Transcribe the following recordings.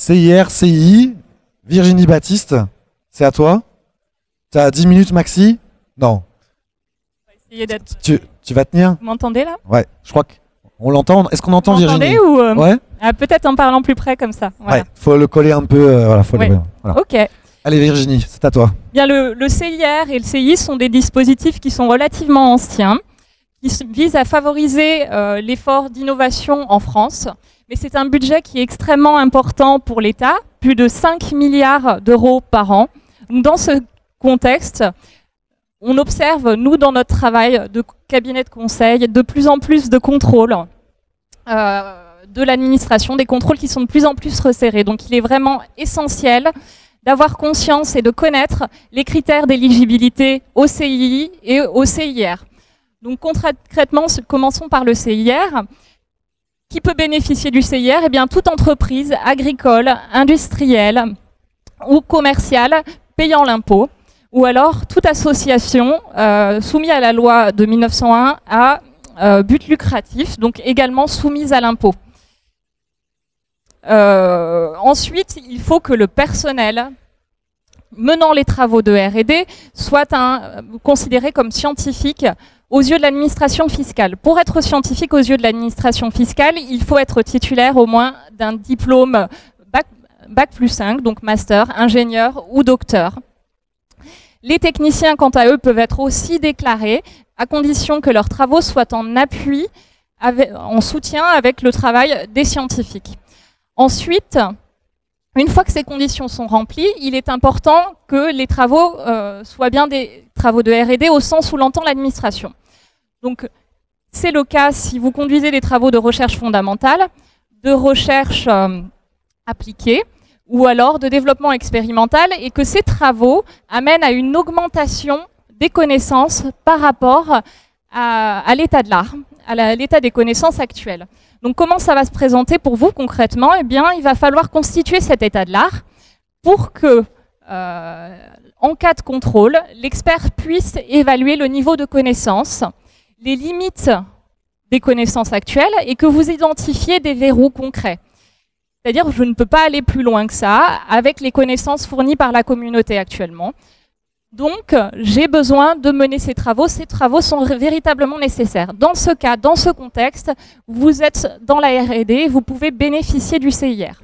CIR, CI, Virginie Baptiste, c'est à toi. Tu as 10 minutes maxi? Non. Essayer d'être... Tu vas tenir? Vous m'entendez là? Ouais, je crois qu'on l'entend. Est-ce qu'on entend Vous Virginie? ou Ouais. Peut-être en parlant plus près comme ça. Voilà. Ouais, faut le coller un peu. Voilà, faut Ouais. voilà. Ok. Allez Virginie, c'est à toi. Bien, le CIR et le CI sont des dispositifs qui sont relativement anciens, qui visent à favoriser l'effort d'innovation en France. Mais c'est un budget qui est extrêmement important pour l'État, plus de 5 milliards d'euros par an. Donc, dans ce contexte, on observe, nous, dans notre travail de cabinet de conseil, de plus en plus de contrôles de l'administration, des contrôles qui sont de plus en plus resserrés. Donc, il est vraiment essentiel d'avoir conscience et de connaître les critères d'éligibilité au CII et au CIR. Donc concrètement, commençons par le CIR. Qui peut bénéficier du CIR? Eh bien, toute entreprise agricole, industrielle ou commerciale payant l'impôt, ou alors toute association soumise à la loi de 1901 à but lucratif, donc également soumise à l'impôt. Ensuite, il faut que le personnel menant les travaux de R&D soit considéré comme scientifique aux yeux de l'administration fiscale. Pour être scientifique aux yeux de l'administration fiscale, il faut être titulaire au moins d'un diplôme Bac+5, donc master, ingénieur ou docteur. Les techniciens, quant à eux, peuvent être aussi déclarés à condition que leurs travaux soient en appui, en soutien avec le travail des scientifiques. Ensuite, une fois que ces conditions sont remplies, il est important que les travaux soient bien des travaux de R&D au sens où l'entend l'administration. Donc, c'est le cas si vous conduisez des travaux de recherche fondamentale, de recherche appliquée, ou alors de développement expérimental, et que ces travaux amènent à une augmentation des connaissances par rapport à l'état de l'art, à l'état des connaissances actuelles. Donc comment ça va se présenter pour vous concrètement? Eh bien, il va falloir constituer cet état de l'art pour que, en cas de contrôle, l'expert puisse évaluer le niveau de connaissance, les limites des connaissances actuelles et que vous identifiez des verrous concrets. C'est-à-dire, je ne peux pas aller plus loin que ça avec les connaissances fournies par la communauté actuellement. Donc, j'ai besoin de mener ces travaux. Ces travaux sont véritablement nécessaires. Dans ce cas, dans ce contexte, vous êtes dans la R&D, vous pouvez bénéficier du CIR.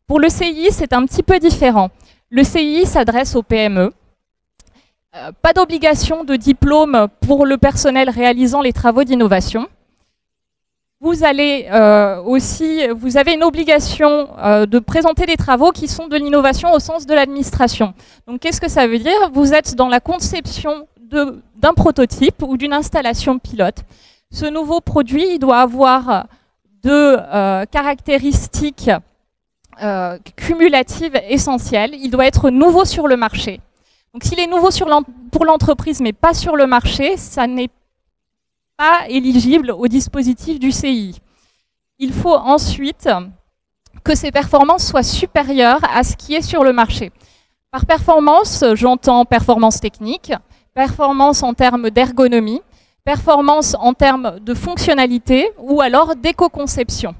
Pour le CII, c'est un petit peu différent. Le CII s'adresse aux PME. Pas d'obligation de diplôme pour le personnel réalisant les travaux d'innovation. Vous avez une obligation de présenter des travaux qui sont de l'innovation au sens de l'administration. Donc, qu'est-ce que ça veut dire? Vous êtes dans la conception d'un prototype ou d'une installation pilote. Ce nouveau produit, il doit avoir deux caractéristiques cumulatives essentielles. Il doit être nouveau sur le marché. Donc, s'il est nouveau pour l'entreprise, mais pas sur le marché, ça n'est pas éligible au dispositif du CII. Il faut ensuite que ces performances soient supérieures à ce qui est sur le marché. Par performance, j'entends performance technique, performance en termes d'ergonomie, performance en termes de fonctionnalité ou alors d'éco-conception.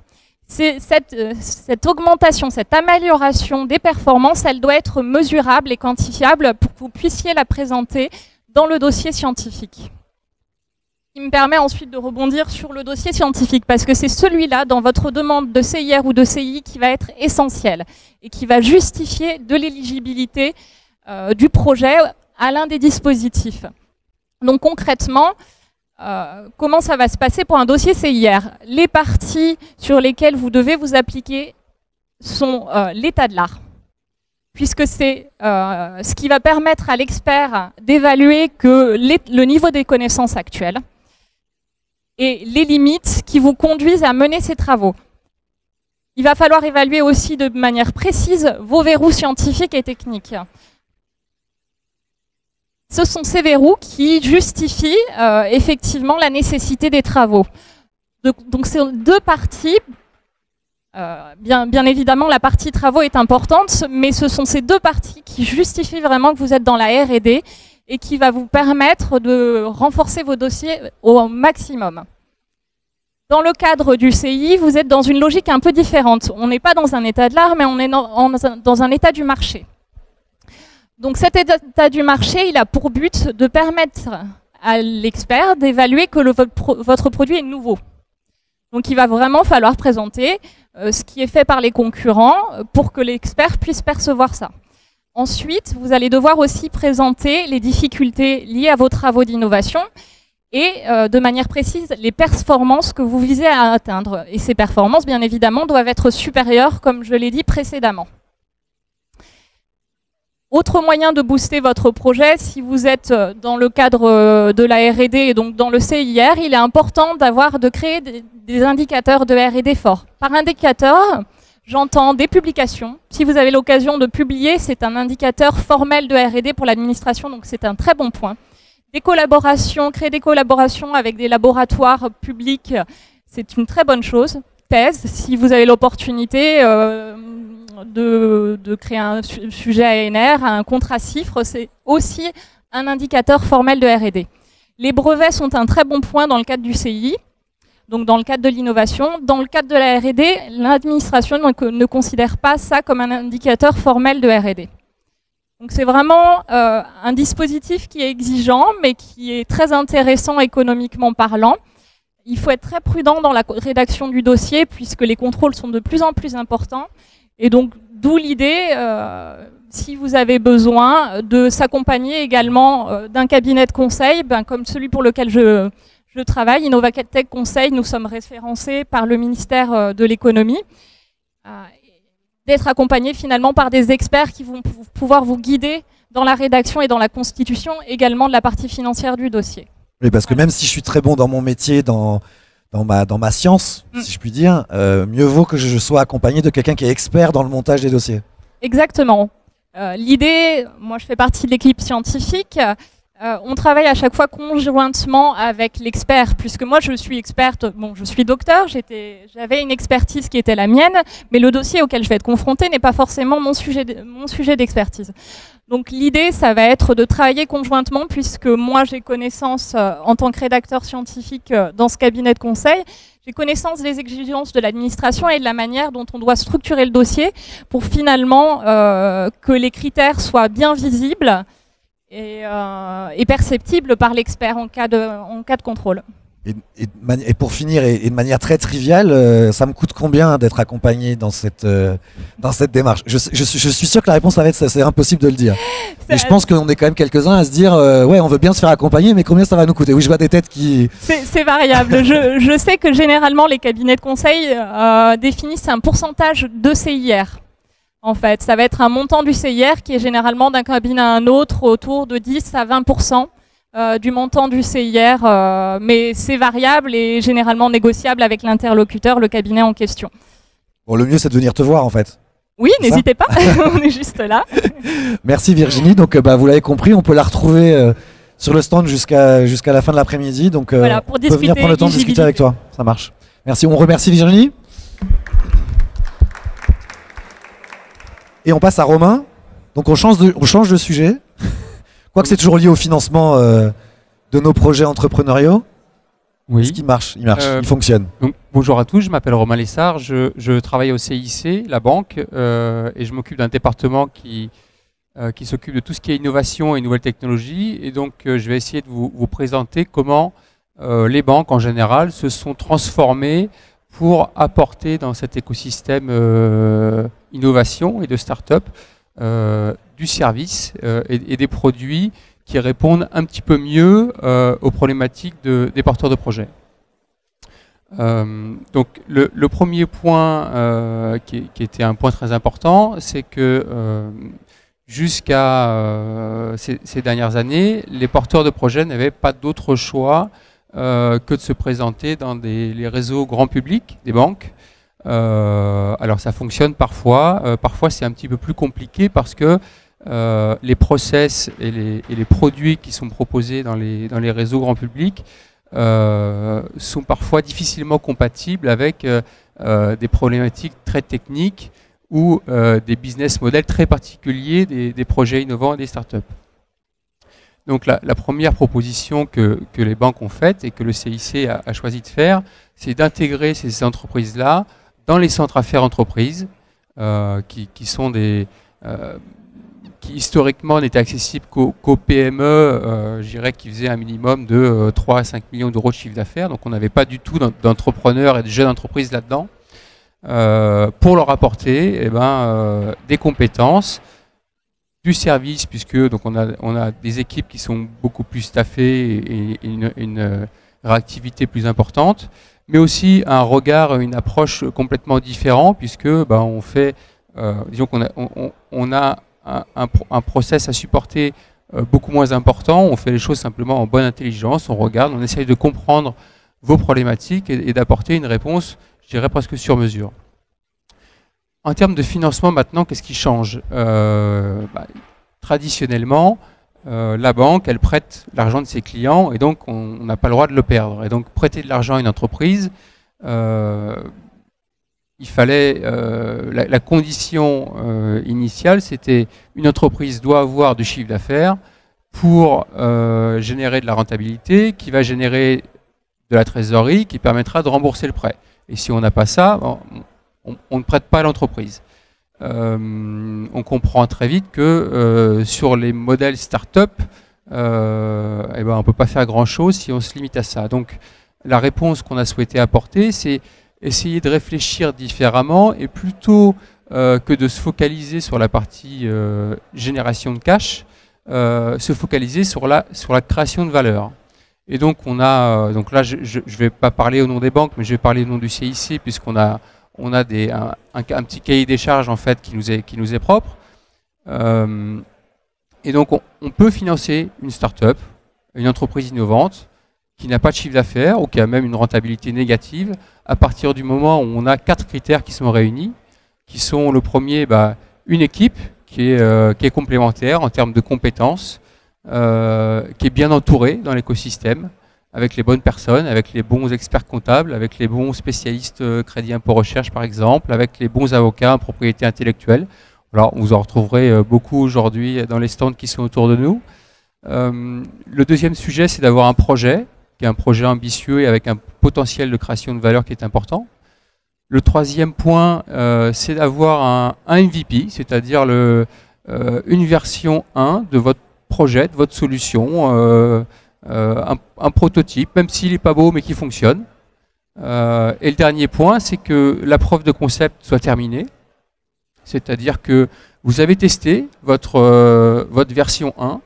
Cette augmentation, cette amélioration des performances, elle doit être mesurable et quantifiable pour que vous puissiez la présenter dans le dossier scientifique. Qui me permet ensuite de rebondir sur le dossier scientifique, parce que c'est celui-là, dans votre demande de CIR ou de CI, qui va être essentiel et qui va justifier de l'éligibilité du projet à l'un des dispositifs. Donc concrètement, comment ça va se passer pour un dossier CIR? Les parties sur lesquelles vous devez vous appliquer sont l'état de l'art, puisque c'est ce qui va permettre à l'expert d'évaluer que le niveau des connaissances actuelles et les limites qui vous conduisent à mener ces travaux. Il va falloir évaluer aussi de manière précise vos verrous scientifiques et techniques. Ce sont ces verrous qui justifient effectivement la nécessité des travaux. Donc c'est deux parties. Bien évidemment, la partie travaux est importante, mais ce sont ces deux parties qui justifient vraiment que vous êtes dans la R&D et qui va vous permettre de renforcer vos dossiers au maximum. Dans le cadre du CI, vous êtes dans une logique un peu différente. On n'est pas dans un état de l'art, mais on est dans un état du marché. Donc cet état du marché, il a pour but de permettre à l'expert d'évaluer que votre produit est nouveau. Donc il va vraiment falloir présenter ce qui est fait par les concurrents pour que l'expert puisse percevoir ça. Ensuite, vous allez devoir aussi présenter les difficultés liées à vos travaux d'innovation et de manière précise les performances que vous visez à atteindre. Et ces performances, bien évidemment, doivent être supérieures, comme je l'ai dit précédemment. Autre moyen de booster votre projet, si vous êtes dans le cadre de la R&D et donc dans le CIR, il est important de créer des indicateurs de R&D forts. Par indicateur, j'entends des publications. Si vous avez l'occasion de publier, c'est un indicateur formel de R&D pour l'administration, donc c'est un très bon point. Des collaborations, créer des collaborations avec des laboratoires publics, c'est une très bonne chose. Thèse, si vous avez l'opportunité de créer un sujet ANR, un contrat CIFRE, c'est aussi un indicateur formel de R&D. Les brevets sont un très bon point dans le cadre du CI. Donc dans le cadre de l'innovation, dans le cadre de la R&D, l'administration ne considère pas ça comme un indicateur formel de R&D. Donc c'est vraiment un dispositif qui est exigeant, mais qui est très intéressant économiquement parlant. Il faut être très prudent dans la rédaction du dossier, puisque les contrôles sont de plus en plus importants. Et donc d'où l'idée, si vous avez besoin, de s'accompagner également d'un cabinet de conseil, comme celui pour lequel je travaille, Innovatech Conseil, nous sommes référencés par le ministère de l'économie, d'être accompagnés finalement par des experts qui vont pouvoir vous guider dans la rédaction et dans la constitution également de la partie financière du dossier. Oui, parce que même si je suis très bon dans mon métier, dans ma science, si je puis dire, mieux vaut que je sois accompagné de quelqu'un qui est expert dans le montage des dossiers. Exactement. L'idée, moi je fais partie de l'équipe scientifique, on travaille à chaque fois conjointement avec l'expert, puisque moi je suis experte, bon je suis docteur, j'avais une expertise qui était la mienne, mais le dossier auquel je vais être confrontée n'est pas forcément mon sujet d'expertise. Donc l'idée, ça va être de travailler conjointement, puisque moi j'ai connaissance en tant que rédacteur scientifique dans ce cabinet de conseil, j'ai connaissance des exigences de l'administration et de la manière dont on doit structurer le dossier pour finalement que les critères soient bien visibles et perceptible par l'expert en cas de contrôle. Et pour finir, et de manière très triviale, ça me coûte combien d'être accompagné dans cette démarche? Je suis sûr que la réponse va être c'est impossible de le dire. Et je pense qu'on est quand même quelques-uns à se dire ouais, on veut bien se faire accompagner, mais combien ça va nous coûter? Oui, je vois des têtes qui... C'est variable. je sais que généralement les cabinets de conseil définissent un pourcentage de CIR. En fait, ça va être un montant du CIR qui est généralement d'un cabinet à un autre autour de 10 à 20% du montant du CIR, mais c'est variable et généralement négociable avec l'interlocuteur, le cabinet en question. Bon, le mieux c'est de venir te voir en fait. Oui, n'hésitez pas, on est juste là. Merci Virginie, donc vous l'avez compris, on peut la retrouver sur le stand jusqu'à la fin de l'après-midi, donc voilà, pour on peut venir prendre le temps de discuter avec toi, ça marche. Merci, on remercie Virginie. Et on passe à Romain, donc on change de sujet, quoique c'est toujours lié au financement de nos projets entrepreneuriaux. Oui. Est-ce qu'il marche, il fonctionne. Donc, bonjour à tous, je m'appelle Romain Lessard, je travaille au CIC, la banque, et je m'occupe d'un département qui s'occupe de tout ce qui est innovation et nouvelles technologies. Et donc je vais essayer de vous présenter comment les banques en général se sont transformées pour apporter dans cet écosystème innovation et de start-up du service et des produits qui répondent un petit peu mieux aux problématiques des porteurs de projets. Donc le premier point qui était un point très important, c'est que jusqu'à ces dernières années, les porteurs de projets n'avaient pas d'autre choix que de se présenter dans les réseaux grand public des banques. Alors ça fonctionne parfois, parfois c'est un petit peu plus compliqué parce que les process et les produits qui sont proposés dans les réseaux grand public sont parfois difficilement compatibles avec des problématiques très techniques ou des business models très particuliers des projets innovants et des startups. Donc la première proposition que les banques ont faite et que le CIC a choisi de faire, c'est d'intégrer ces entreprises-là dans les centres affaires entreprises, qui sont des... qui historiquement n'étaient accessibles qu'aux PME, je dirais, qui faisaient un minimum de 3 à 5 millions d'euros de chiffre d'affaires. Donc on n'avait pas du tout d'entrepreneurs et de jeunes entreprises là-dedans, pour leur apporter des compétences, du service, puisque donc on a des équipes qui sont beaucoup plus staffées et une réactivité plus importante, mais aussi un regard, une approche complètement différente, puisque on fait, disons qu'on a un process à supporter beaucoup moins important. On fait les choses simplement en bonne intelligence, on regarde, on essaye de comprendre vos problématiques et d'apporter une réponse, je dirais, presque sur mesure. En termes de financement maintenant, qu'est-ce qui change? Traditionnellement, la banque, elle prête l'argent de ses clients et donc on n'a pas le droit de le perdre. Et donc prêter de l'argent à une entreprise, il fallait, la condition initiale, c'était une entreprise doit avoir du chiffre d'affaires pour générer de la rentabilité, qui va générer de la trésorerie, qui permettra de rembourser le prêt. Et si on n'a pas ça, on ne prête pas à l'entreprise. On comprend très vite que sur les modèles start-up, on ne peut pas faire grand-chose si on se limite à ça. Donc la réponse qu'on a souhaité apporter, c'est essayer de réfléchir différemment et plutôt que de se focaliser sur la partie génération de cash, se focaliser sur la création de valeur. Et donc on a, donc là je ne vais pas parler au nom des banques, mais je vais parler au nom du CIC, puisqu'on a un petit cahier des charges en fait qui nous est propre. Et donc on peut financer une start-up, une entreprise innovante qui n'a pas de chiffre d'affaires ou qui a même une rentabilité négative, à partir du moment où on a 4 critères qui sont réunis, qui sont le premier, une équipe qui est complémentaire en termes de compétences, qui est bien entourée dans l'écosystème, avec les bonnes personnes, avec les bons experts comptables, avec les bons spécialistes crédit impôt recherche par exemple, avec les bons avocats en propriété intellectuelle. Alors, vous en retrouverez beaucoup aujourd'hui dans les stands qui sont autour de nous. Le deuxième sujet, c'est d'avoir un projet, qui est un projet ambitieux et avec un potentiel de création de valeur qui est important. Le troisième point, c'est d'avoir un MVP, c'est-à-dire une version 1 de votre projet, de votre solution, un prototype, même s'il n'est pas beau, mais qui fonctionne. Et le dernier point, c'est que la preuve de concept soit terminée. C'est-à-dire que vous avez testé votre version 1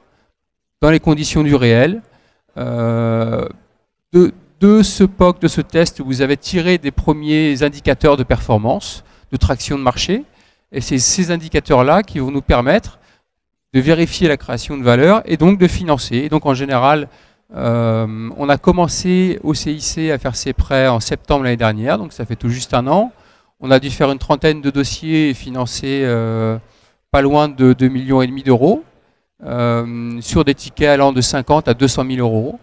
dans les conditions du réel. De ce POC, de ce test, vous avez tiré des premiers indicateurs de performance, de traction de marché. Et c'est ces indicateurs-là qui vont nous permettre de vérifier la création de valeur et donc de financer. Et donc en général, on a commencé au CIC à faire ses prêts en septembre l'année dernière, donc ça fait tout juste un an. On a dû faire une trentaine de dossiers et financer pas loin de 2,5 millions d'euros sur des tickets allant de 50 à 200 000 euros.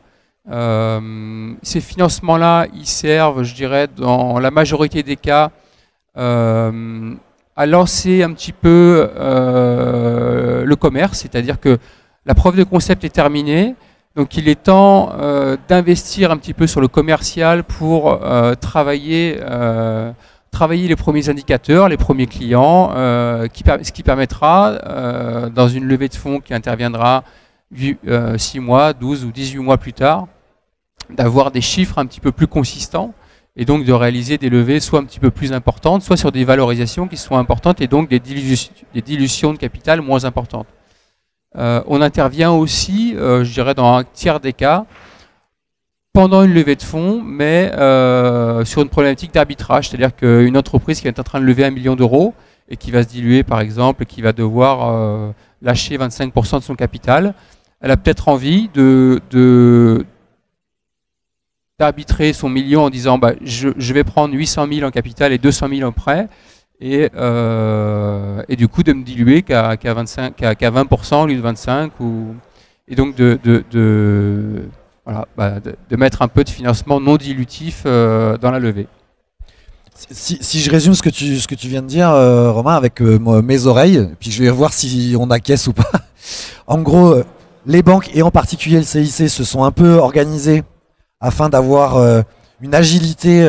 Ces financements-là, ils servent, je dirais, dans la majorité des cas, à lancer un petit peu le commerce, c'est-à-dire que la preuve de concept est terminée, donc il est temps d'investir un petit peu sur le commercial pour travailler les premiers indicateurs, les premiers clients, ce qui permettra, dans une levée de fonds qui interviendra 6 mois, 12 ou 18 mois plus tard, d'avoir des chiffres un petit peu plus consistants et donc de réaliser des levées soit un petit peu plus importantes, soit sur des valorisations qui sont importantes et donc des dilutions de capital moins importantes. On intervient aussi, je dirais dans un tiers des cas, pendant une levée de fonds, mais sur une problématique d'arbitrage, c'est-à-dire qu'une entreprise qui est en train de lever 1 million d'euros et qui va se diluer par exemple, et qui va devoir lâcher 25% de son capital, elle a peut-être envie d'arbitrer son million en disant je vais prendre 800 000 en capital et 200 000 en prêt et du coup de me diluer qu'à 20% au lieu de 25%, et donc de mettre un peu de financement non dilutif dans la levée. Si je résume ce que tu viens de dire, Romain, avec mes oreilles, puis je vais voir si on acquiesce ou pas. En gros, les banques et en particulier le CIC se sont un peu organisées afin d'avoir une agilité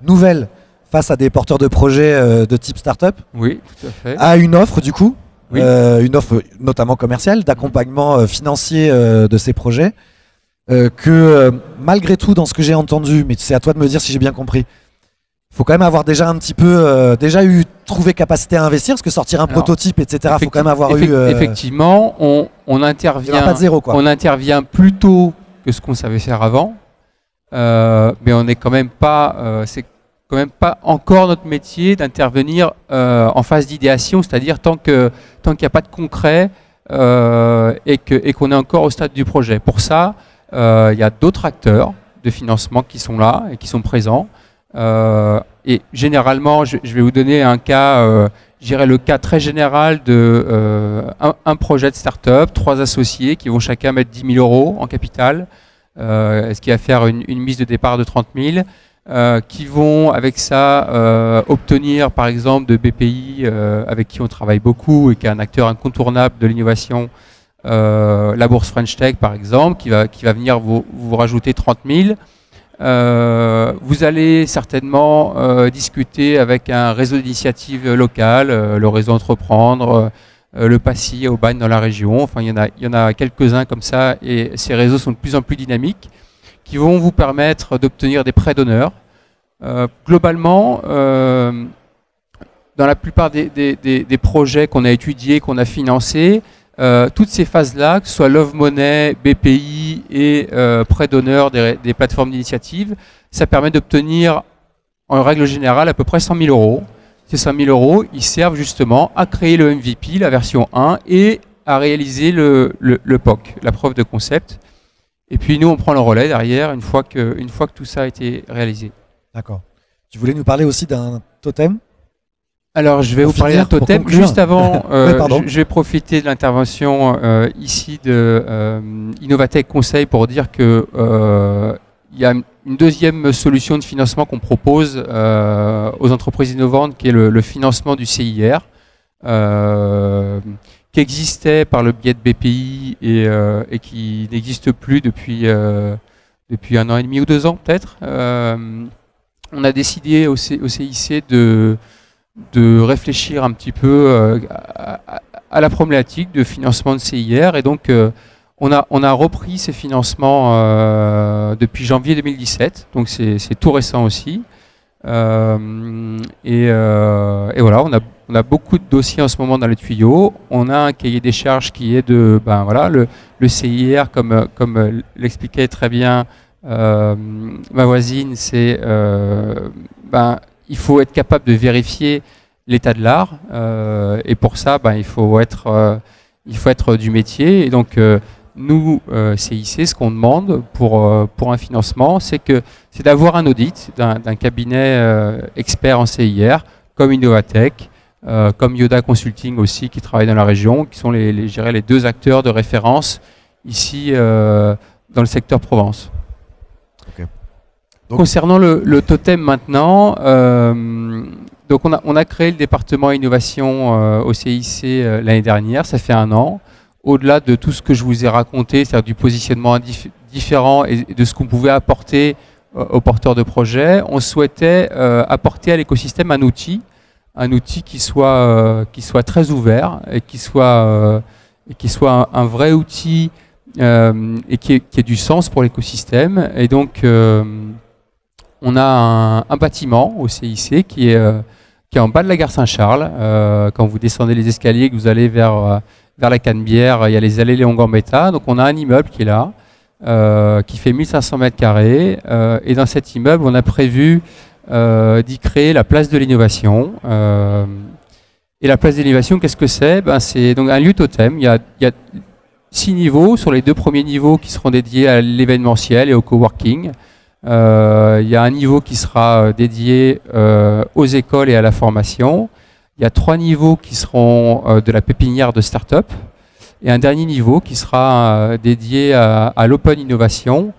nouvelle face à des porteurs de projets de type start-up. Oui, tout à fait. À une offre du coup, Oui. une offre notamment commerciale, d'accompagnement financier de ces projets. Que malgré tout, dans ce que j'ai entendu, mais c'est à toi de me dire si j'ai bien compris, il faut quand même avoir déjà un petit peu trouvé capacité à investir, parce que sortir un prototype, etc., il faut quand même avoir eu... Effectivement, on intervient, pas de zéro, quoi. On intervient plus tôt que ce qu'on savait faire avant, mais on n'est quand même pas... c'est quand même pas encore notre métier d'intervenir en phase d'idéation, c'est-à-dire tant qu'il n'y a pas de concret et qu'on est encore au stade du projet. Pour ça, il y a d'autres acteurs de financement qui sont là et qui sont présents. Et généralement, je vais vous donner un cas, je dirais le cas très général de un projet de start-up, 3 associés qui vont chacun mettre 10 000 € en capital, ce qui va faire une mise de départ de 30 000. Qui vont avec ça obtenir par exemple de BPI avec qui on travaille beaucoup et qui est un acteur incontournable de l'innovation, la bourse French Tech par exemple, qui va venir vous rajouter 30 000. Vous allez certainement discuter avec un réseau d'initiatives locales, le réseau Entreprendre, le PASSI, Aubagne dans la région. Enfin, il y en a quelques-uns comme ça et ces réseaux sont de plus en plus dynamiques, qui vont vous permettre d'obtenir des prêts d'honneur. Globalement, dans la plupart des projets qu'on a étudiés, qu'on a financés, toutes ces phases-là, que ce soit Love Money, BPI et prêts d'honneur des plateformes d'initiative, ça permet d'obtenir, en règle générale, à peu près 100 000 €. Ces 100 000 €, ils servent justement à créer le MVP, la version 1, et à réaliser le POC, la preuve de concept. Et puis nous, on prend le relais derrière une fois que tout ça a été réalisé. D'accord. Tu voulais nous parler aussi d'un totem ? Alors, je vais vous parler d'un totem. Juste avant, je vais profiter de l'intervention ici de Innovatech Conseil pour dire que il y a une deuxième solution de financement qu'on propose aux entreprises innovantes, qui est le financement du CIR. Qui existait par le biais de BPI et qui n'existe plus depuis 1 an et demi ou 2 ans peut-être. On a décidé au CIC de réfléchir un petit peu à la problématique de financement de CIR, et donc on a repris ces financements depuis janvier 2017, donc c'est tout récent aussi. Et voilà, on a beaucoup de dossiers en ce moment dans les tuyaux. On a un cahier des charges qui est de, le CIR, comme l'expliquait très bien ma voisine, c'est il faut être capable de vérifier l'état de l'art, et pour ça, il faut être du métier. Et donc nous, CIC, ce qu'on demande pour un financement, c'est d'avoir un audit d'un cabinet expert en CIR, comme Innovatech, comme Yoda Consulting aussi, qui travaille dans la région, qui sont les 2 acteurs de référence ici dans le secteur Provence. Okay. Donc, concernant le totem maintenant, donc on a créé le département innovation au CIC l'année dernière, ça fait 1 an. Au-delà de tout ce que je vous ai raconté, c'est-à-dire du positionnement différent et de ce qu'on pouvait apporter aux porteurs de projets, on souhaitait apporter à l'écosystème un outil qui soit très ouvert et qui soit un vrai outil et qui ait du sens pour l'écosystème. Et donc on a un bâtiment au CIC qui est en bas de la gare Saint-Charles. Quand vous descendez les escaliers, que vous allez vers la Canebière, il y a les allées Léon Gambetta. Donc on a un immeuble qui est là, qui fait 1500 mètres carrés. Et dans cet immeuble, on a prévu d'y créer la place de l'innovation. Et la place de l'innovation, qu'est-ce que c'est ? C'est donc un lieu totem. Il y a 6 niveaux, sur les 2 premiers niveaux qui seront dédiés à l'événementiel et au coworking. Il y a un niveau qui sera dédié aux écoles et à la formation. Il y a 3 niveaux qui seront de la pépinière de start-up. Et un dernier niveau qui sera dédié à l'open innovation,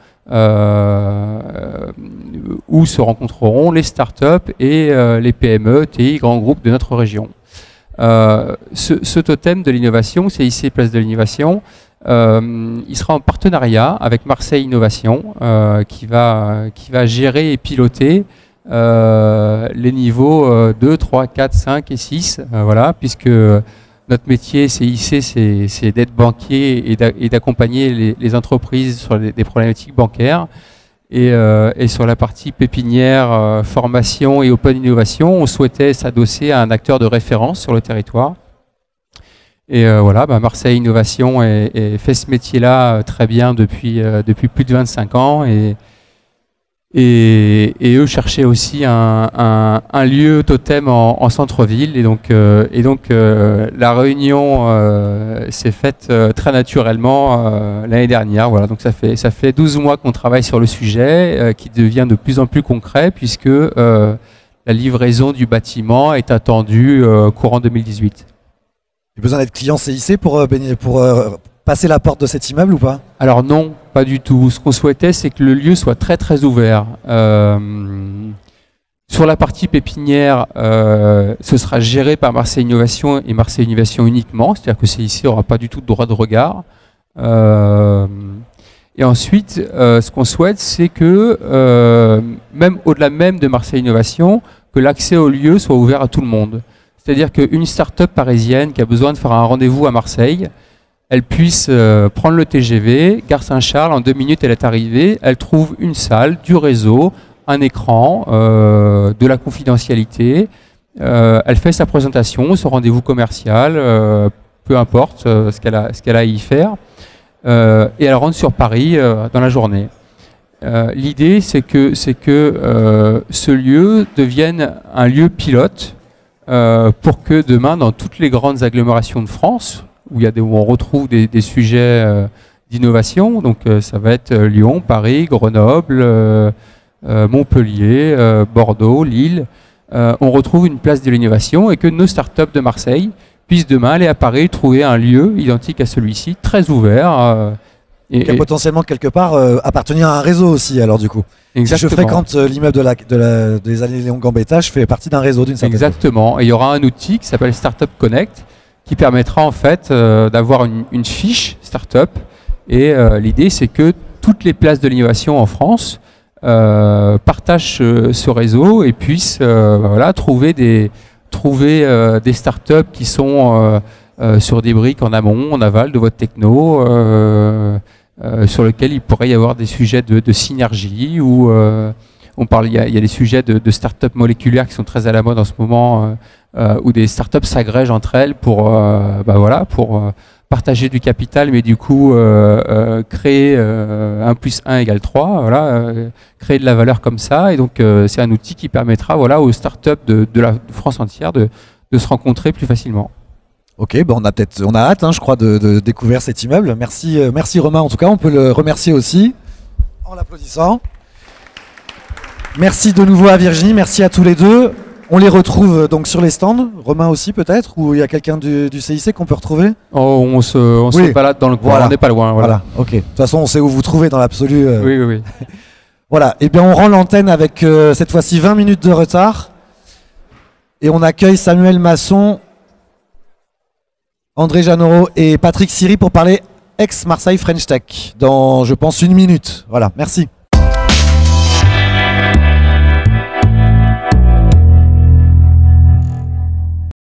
où se rencontreront les start-up et les PME, TI, grands groupes de notre région. Ce totem de l'innovation, CIC Place de l'Innovation, il sera en partenariat avec Marseille Innovation qui va gérer et piloter les niveaux 2, 3, 4, 5 et 6, voilà, puisque notre métier CIC, c'est d'être banquier et d'accompagner les entreprises sur des problématiques bancaires. Et sur la partie pépinière, formation et open innovation, on souhaitait s'adosser à un acteur de référence sur le territoire. Et voilà, Marseille Innovation fait ce métier-là très bien depuis plus de 25 ans. Et eux cherchaient aussi un lieu totem en centre-ville. Et donc la réunion s'est faite très naturellement l'année dernière. Voilà, donc ça fait 12 mois qu'on travaille sur le sujet, qui devient de plus en plus concret, puisque la livraison du bâtiment est attendue courant 2018. Il y a besoin d'être client CIC pour passer la porte de cet immeuble ou pas? Alors non, pas du tout. Ce qu'on souhaitait, c'est que le lieu soit très très ouvert. Sur la partie pépinière, ce sera géré par Marseille Innovation et Marseille Innovation uniquement, c'est-à-dire que CIC n'aura pas du tout de droit de regard. Et ensuite, ce qu'on souhaite, c'est que, même au-delà même de Marseille Innovation, que l'accès au lieu soit ouvert à tout le monde. C'est-à-dire qu'une start-up parisienne qui a besoin de faire un rendez-vous à Marseille, elle puisse prendre le TGV, Gare Saint-Charles, en 2 minutes elle est arrivée, elle trouve une salle, du réseau, un écran, de la confidentialité, elle fait sa présentation, son rendez-vous commercial, peu importe ce qu'elle a à y faire, et elle rentre sur Paris dans la journée. L'idée, c'est que ce lieu devienne un lieu pilote pour que demain, dans toutes les grandes agglomérations de France, où on retrouve des sujets d'innovation, donc ça va être Lyon, Paris, Grenoble, Montpellier, Bordeaux, Lille, on retrouve une place de l'innovation et que nos startups de Marseille puissent demain aller à Paris trouver un lieu identique à celui-ci, très ouvert. Et potentiellement quelque part appartenir à un réseau aussi, alors du coup. Exactement. Si je fréquente l'immeuble des allées Léon Gambetta, je fais partie d'un réseau d'une certaine façon. Exactement. Et il y aura un outil qui s'appelle Startup Connect qui permettra en fait d'avoir une fiche startup. Et l'idée, c'est que toutes les places de l'innovation en France partagent ce réseau et puissent trouver des startups qui sont sur des briques en amont, en aval de votre techno, sur lesquels il pourrait y avoir des sujets de synergie ou il y a des sujets de start-up moléculaires qui sont très à la mode en ce moment, où des start-up s'agrègent entre elles pour partager du capital, mais du coup créer 1 + 1 = 3, voilà, créer de la valeur comme ça. Et donc c'est un outil qui permettra aux start-up de la France entière de se rencontrer plus facilement. Ok, on a hâte, je crois, de découvrir cet immeuble. Merci Romain. En tout cas, on peut le remercier aussi en l'applaudissant. Merci de nouveau à Virginie, merci à tous les deux. On les retrouve donc sur les stands. Romain aussi peut-être, ou il y a quelqu'un du CIC qu'on peut retrouver? On se balade dans le coin, voilà. On n'est pas loin. Voilà. Ok. De toute façon, on sait où vous trouvez dans l'absolu. Oui. Voilà. Et bien, on rend l'antenne avec cette fois-ci 20 minutes de retard. Et on accueille Samuel Masson, André Janoro et Patrick Siri pour parler ex-Marseille French Tech dans, je pense, 1 minute. Voilà, merci.